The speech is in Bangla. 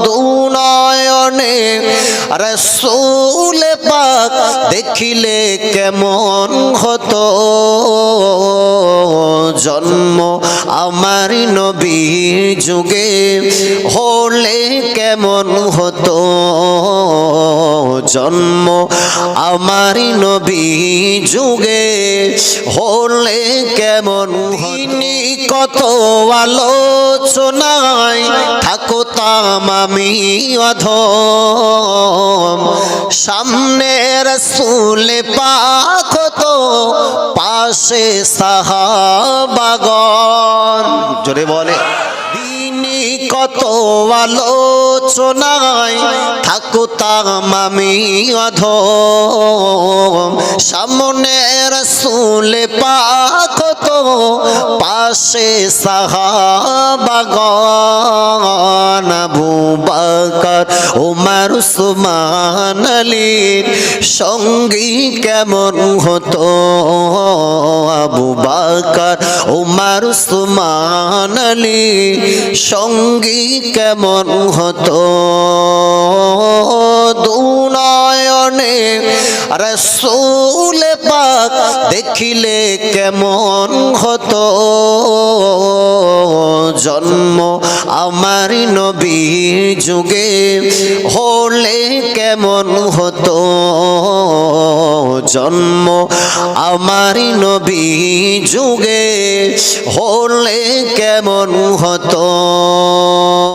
দুনয়নে রাসূল পাক দেখিলে কেমন হতো জন্ম আমার নবীর যুগে হলে কেমন হতো জন্ম আমার নবীর যুগে হলে কেমন হতো কত আলোচনায় থাকতাম আমি অধম সামনে রাসূল পাক হতো পাশে সাহাবাগণ জোরে বলে কত আলোচনায় থাকতাম আমি অধম সামনে রাসূল পাক হতো পাশে সাহাবাগণ আবু বকর ওমর উসমান আলীর সঙ্গী কেমন হতো আবু বকর ওমর উসমান আলীর সঙ্গী কেমন হতো দুনয়নে রাসূল পাক দেখিলে কেমন হতো জন্ম আমার নবীর যুগে হলে কেমন হতো জন্ম আমার নবীর যুগে হলে কেমন হতো।